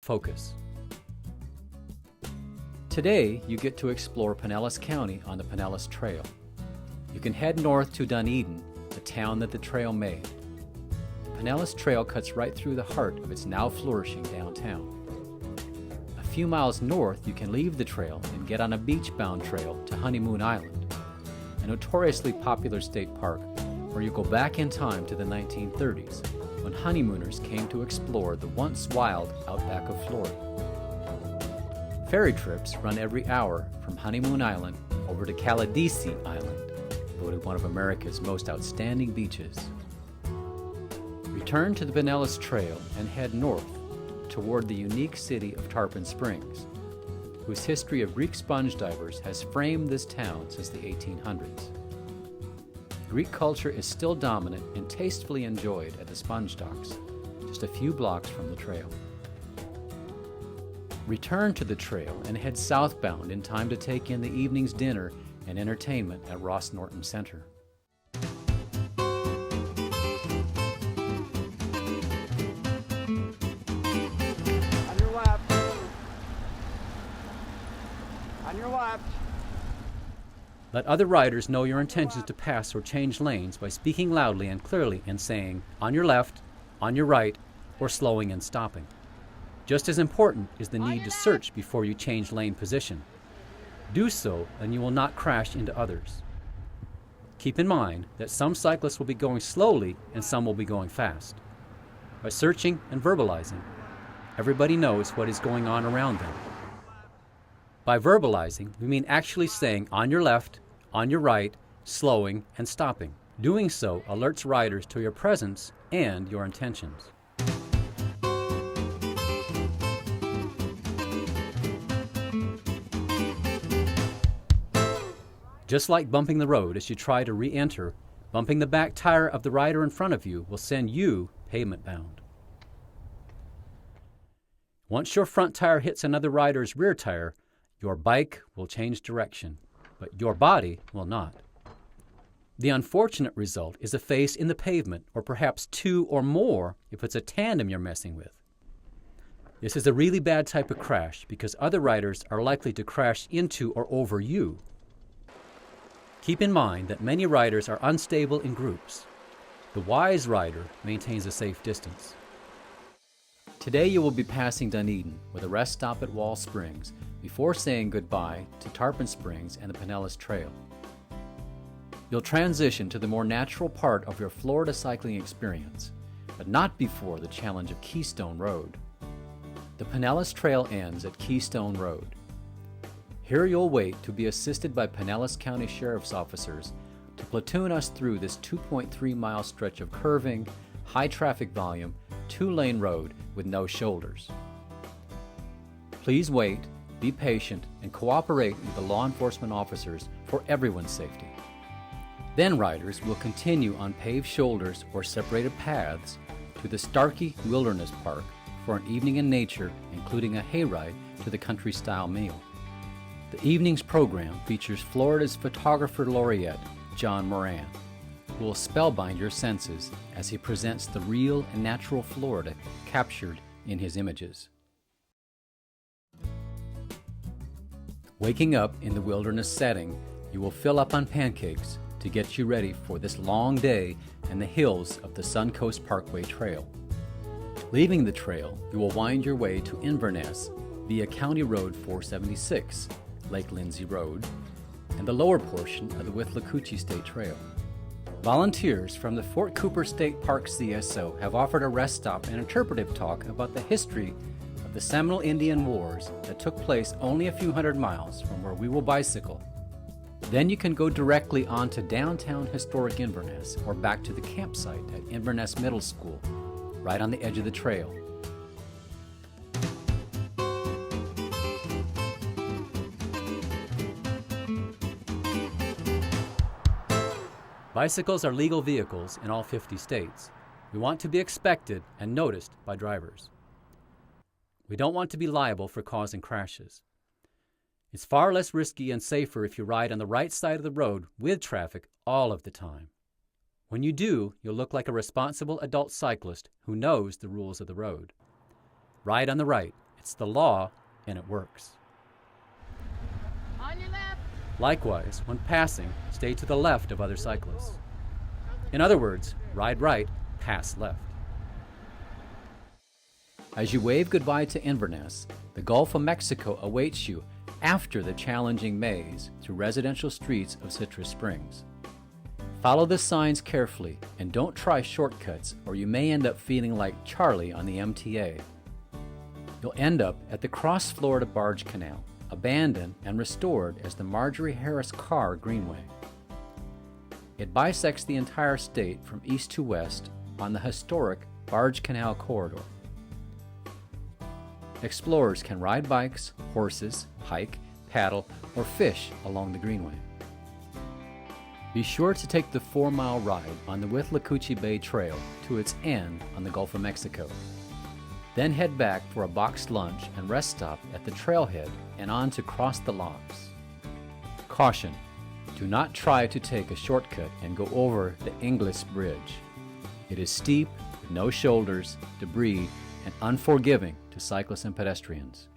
focus. Today, you get to explore Pinellas County on the Pinellas Trail. You can head north to Dunedin, the town that the trail made. The Pinellas Trail cuts right through the heart of its now flourishing downtown. A few miles north, you can leave the trail and get on a beach-bound trail to Honeymoon Island, a notoriously popular state park where you go back in time to the 1930s when honeymooners came to explore the once wild outback of Florida. Ferry trips run every hour from Honeymoon Island over to Caladesi Island, voted one of America's most outstanding beaches. Return to the Pinellas Trail and head north toward the unique city of Tarpon Springs, whose history of Greek sponge divers has framed this town since the 1800s. Greek culture is still dominant and tastefully enjoyed at the sponge docks, just a few blocks from the trail. Return to the trail and head southbound in time to take in the evening's dinner and entertainment at Ross Norton Center. On your left. On your left. Let other riders know your intentions to pass or change lanes by speaking loudly and clearly and saying, "on your left," "on your right," or slowing and stopping. Just as important is the need to search before you change lane position. Do so and you will not crash into others. Keep in mind that some cyclists will be going slowly and some will be going fast. By searching and verbalizing, everybody knows what is going on around them. By verbalizing, we mean actually saying "on your left," "on your right," slowing and stopping. Doing so alerts riders to your presence and your intentions. Just like bumping the road as you try to re-enter, bumping the back tire of the rider in front of you will send you pavement-bound. Once your front tire hits another rider's rear tire, your bike will change direction, but your body will not. The unfortunate result is a face in the pavement, or perhaps two or more if it's a tandem you're messing with. This is a really bad type of crash because other riders are likely to crash into or over you. Keep in mind that many riders are unstable in groups. The wise rider maintains a safe distance. Today you will be passing Dunedin with a rest stop at Wall Springs before saying goodbye to Tarpon Springs and the Pinellas Trail. You'll transition to the more natural part of your Florida cycling experience, but not before the challenge of Keystone Road. The Pinellas Trail ends at Keystone Road. Here you'll wait to be assisted by Pinellas County Sheriff's officers to platoon us through this 2.3-mile stretch of curving, high traffic volume, 2-lane road with no shoulders. Please wait, be patient, and cooperate with the law enforcement officers for everyone's safety. Then riders will continue on paved shoulders or separated paths to the Starkey Wilderness Park for an evening in nature, including a hayride to the country-style meal. The evening's program features Florida's photographer laureate, John Moran, who will spellbind your senses as he presents the real and natural Florida captured in his images. Waking up in the wilderness setting, you will fill up on pancakes to get you ready for this long day and the hills of the Suncoast Parkway Trail. Leaving the trail, you will wind your way to Inverness via County Road 476, Lake Lindsay Road, and the lower portion of the Withlacoochee State Trail. Volunteers from the Fort Cooper State Park CSO have offered a rest stop and interpretive talk about the history of the Seminole Indian Wars that took place only a few hundred miles from where we will bicycle. Then you can go directly on to downtown historic Inverness or back to the campsite at Inverness Middle School, right on the edge of the trail. Bicycles are legal vehicles in all 50 states. We want to be expected and noticed by drivers. We don't want to be liable for causing crashes. It's far less risky and safer if you ride on the right side of the road with traffic all of the time. When you do, you'll look like a responsible adult cyclist who knows the rules of the road. Ride on the right It's the law, and it works. On your left. Likewise, when passing, stay to the left of other cyclists. In other words, ride right, pass left. As you wave goodbye to Inverness, the Gulf of Mexico awaits you after the challenging maze through residential streets of Citrus Springs. Follow the signs carefully and don't try shortcuts, or you may end up feeling like Charlie on the MTA. You'll end up at the Cross Florida Barge Canal, abandoned and restored as the Marjorie Harris Carr Greenway. It bisects the entire state from east to west on the historic Barge Canal Corridor. Explorers can ride bikes, horses, hike, paddle, or fish along the Greenway. Be sure to take the 4-mile ride on the Withlacoochee Bay Trail to its end on the Gulf of Mexico. Then head back for a boxed lunch and rest stop at the trailhead and on to cross the locks. Caution: do not try to take a shortcut and go over the Inglis Bridge. It is steep, with no shoulders, debris, and unforgiving to cyclists and pedestrians.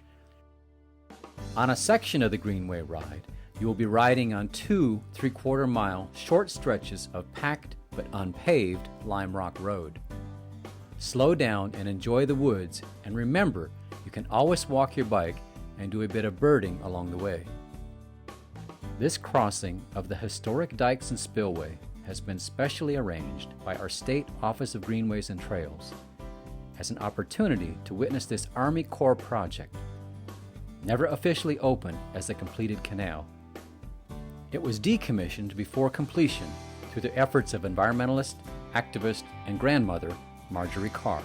On a section of the Greenway ride, you will be riding on 2 3/4-mile short stretches of packed but unpaved lime rock road. Slow down and enjoy the woods, and remember, you can always walk your bike and do a bit of birding along the way. This crossing of the historic dikes and spillway has been specially arranged by our State Office of Greenways and Trails as an opportunity to witness this Army Corps project. Never officially opened as a completed canal, it was decommissioned before completion through the efforts of environmentalist, activist, and grandmother Marjorie Carr.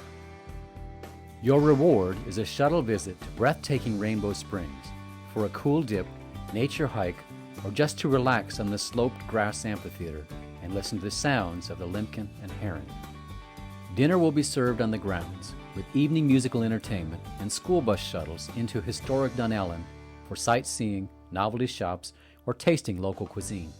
Your reward is a shuttle visit to breathtaking Rainbow Springs for a cool dip, nature hike, or just to relax on the sloped grass amphitheater and listen to the sounds of the limpkin and heron. Dinner will be served on the grounds with evening musical entertainment and school bus shuttles into historic Dunedin for sightseeing, novelty shops, or tasting local cuisine.